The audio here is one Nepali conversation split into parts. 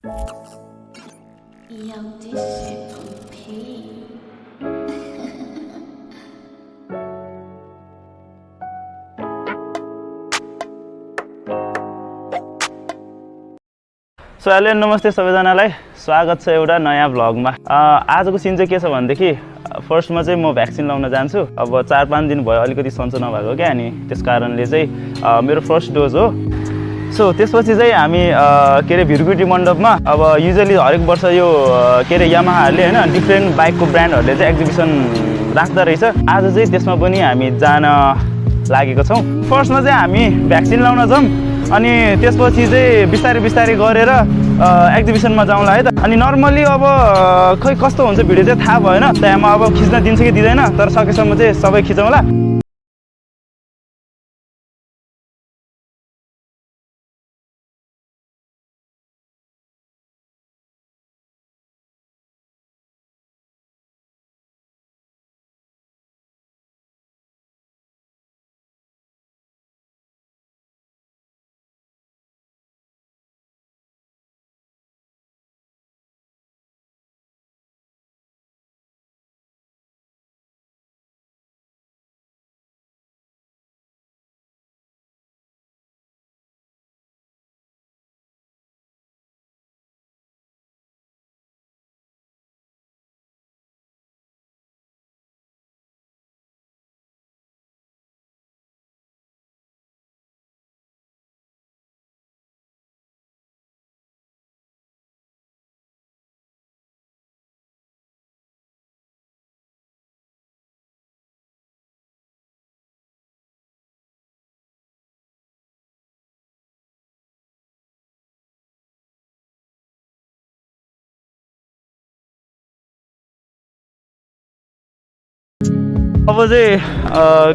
Yo, this shit on P. So hello नमस्ते सबैजनालाई स्वागत छ एउटा नयाँ भ्लगमा। आजको सिन चाहिँ के छ भनेदेखि फर्स्टमा चाहिँ म भ्याक्सिन लाउन जान्छु। अब 4-5 दिन भयो अलिकति सन्चो नभएको क्या, अनि त्यस कारणले चाहिँ मेरो फर्स्ट डोज हो। सो त्यसपछि चाहिँ हामी के अरे भिरकुटी मण्डपमा अब युजली हरेक वर्ष यो के अरे यामाहाहरूले होइन डिफ्रेन्ट बाइकको ब्रान्डहरूले चाहिँ एक्जिबिसन राख्दा रहेछ। आज चाहिँ त्यसमा पनि हामी जान लागेको छौँ। फर्स्टमा चाहिँ हामी भ्याक्सिन लाउन जाउँ, अनि त्यसपछि चाहिँ बिस्तारै बिस्तारै गरेर एक्जिबिसनमा जाउँला है त। अनि नर्मली अब खै कस्तो हुन्छ भिडियो चाहिँ थाहा भएन, त्यहाँमा अब खिच्न दिन्छ कि दिँदैन, तर सकेसम्म चाहिँ सबै खिचौँला। अब चाहिँ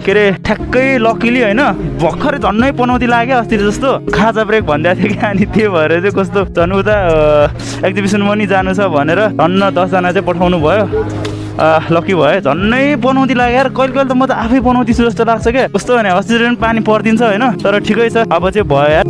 के अरे ठ्याक्कै लकिली होइन भर्खरै झन्नै पनौती लाग्यो अस्ति जस्तो खाजा ब्रेक भनिदिएको थियो कि, अनि त्यो भएर चाहिँ कस्तो झन् उता एक्जिबिसनमा नि जानु छ भनेर झन्न 10 जना चाहिँ पठाउनु भयो। लकी भयो, झन्नै पनौती लाग्यो। कहिले कहिले त म त आफै पनौती छु जस्तो लाग्छ क्या। कस्तो भने अस्ति पनि पानी परिदिन्छ होइन, तर ठिकै छ अब चाहिँ भयो यार।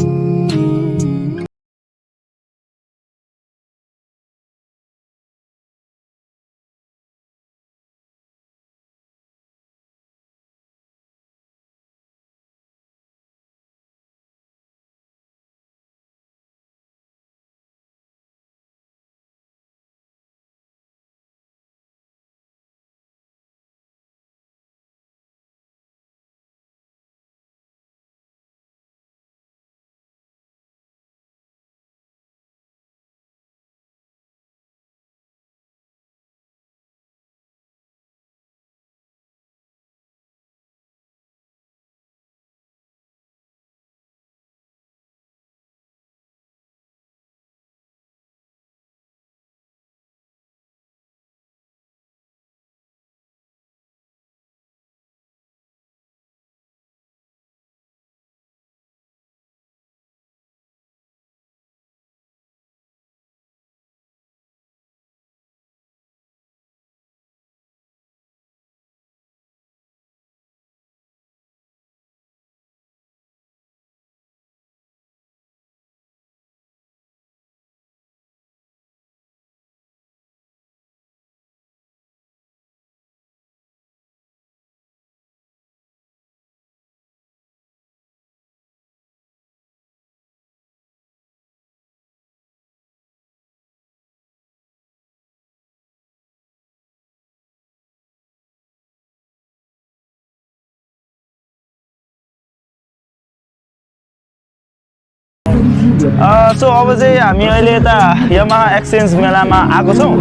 सो अब चाहिँ हामी अहिले यता यामा एक्सचेन्ज मेलामा आएको छौँ।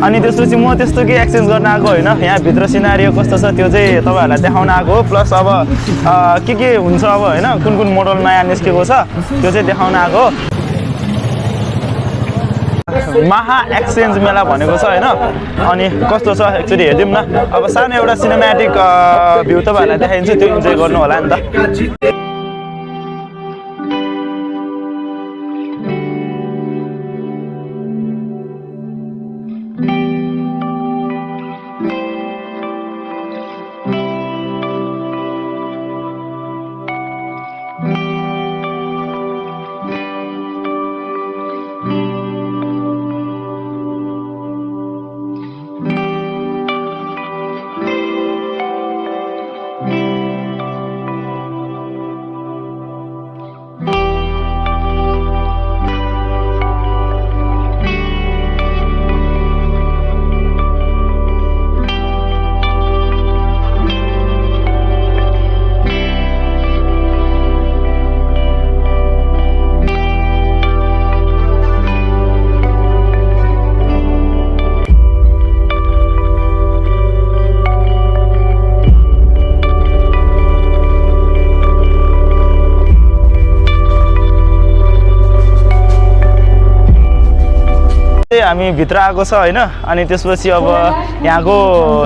अनि त्यसपछि म त्यस्तो के एक्सचेन्ज गर्न आएको होइन, यहाँभित्र सिनारियो कस्तो छ त्यो चाहिँ तपाईँहरूलाई देखाउन आएको हो। प्लस अब के हुन्छ अब होइन, कुन कुन मोडल नयाँ निस्केको छ त्यो चाहिँ देखाउन आएको हो। महा एक्सचेन्ज मेला भनेको छ होइन, अनि कस्तो छ एक्चुअली हेरिदिउँ न। अब सानो एउटा सिनेमेटिक भ्यू तपाईँहरूलाई देखाइदिन्छु, त्यो इन्जोय गर्नु होला नि त। चाहिँ हामी भित्र आएको छ होइन अनि त्यसपछि अब यहाँको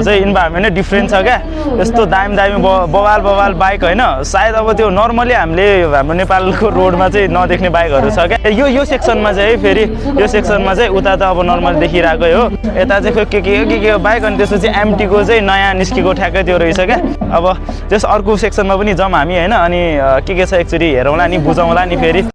चाहिँ इन्भाइरोमेन्ट नै डिफ्रेन्ट छ क्या यस्तो दामी दामी बवाल बवाल बाइक होइन सायद अब त्यो नर्मली हामीले हाम्रो नेपालको रोडमा चाहिँ नदेख्ने बाइकहरू छ क्या यो सेक्सनमा चाहिँ है फेरि यो सेक्सनमा चाहिँ उता त अब नर्मल देखिरहेकै हो यता चाहिँ खोइ के बाइक अनि त्यसपछि एमटीको चाहिँ नयाँ निस्केको ठ्याक्कै त्यो रहेछ क्या अब त्यस अर्को सेक्सनमा पनि जाउँ हामी होइन अनि के छ एकचोटि हेरौँला नि बुझौँला नि फेरि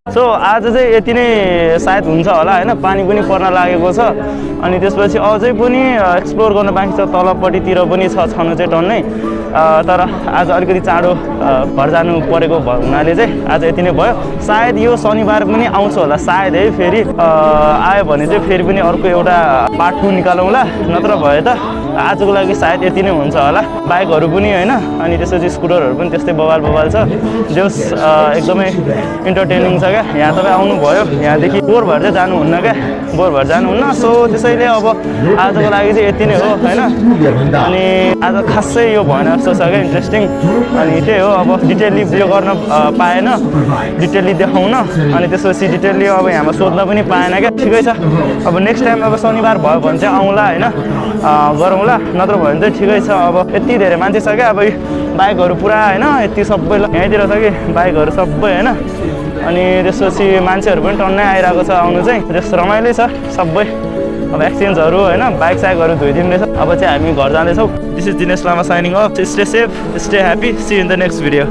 सो आज चाहिँ यति नै सायद हुन्छ होला होइन पानी पनि पर्न लागेको छ अनि त्यसपछि अझै पनि एक्सप्लोर गर्न बाँकी छ तलपट्टितिर पनि छ छनु चाहिँ टन्नै तर आज अलिकति चाँडो घर जानु परेको हुनाले चाहिँ आज यति नै भयो सायद यो शनिबार पनि आउँछ होला सायद है फेरि आयो भने चाहिँ फेरि पनि अर्को एउटा पार्ट 2 निकालौँला नत्र भए त आजको लागि सायद यति नै हुन्छ होला बाइकहरू पनि होइन अनि त्यसपछि स्कुटरहरू पनि त्यस्तै बवाल छ जस एकदमै इन्टरटेनिङ छ क्या यहाँ तपाईँ आउनुभयो यहाँदेखि बोर भएर चाहिँ जानुहुन्न क्या बोर भएर जानुहुन्न सो त्यसैले अब आजको लागि चाहिँ यति नै हो होइन अनि आज खासै यो भएन जस्तो छ क्या इन्ट्रेस्टिङ अनि त्यही हो अब डिटेलली यो गर्न पाएन डिटेलली देखाउन अनि त्यसपछि डिटेलली अब यहाँमा सोध्न पनि पाएन क्या ठिकै छ अब नेक्स्ट टाइम अब शनिबार भयो भने चाहिँ आउँला होइन गरौँला नत्र भने चाहिँ ठिकै छ अब यति धेरै मान्छे छ क्या अब बाइकहरू पुरा होइन यति सबै यहीँतिर छ कि बाइकहरू सबै होइन अनि त्यसपछि मान्छेहरू पनि टन्नै आइरहेको छ आउनु चाहिँ त्यस्तो रमाइलो छ सबै अब एक्सचेन्जहरू होइन बाइक साइकहरू धोइदिँदैछ अब चाहिँ हामी घर जाँदैछौँ this is Dinesh Lama signing off stay safe stay happy see in the next video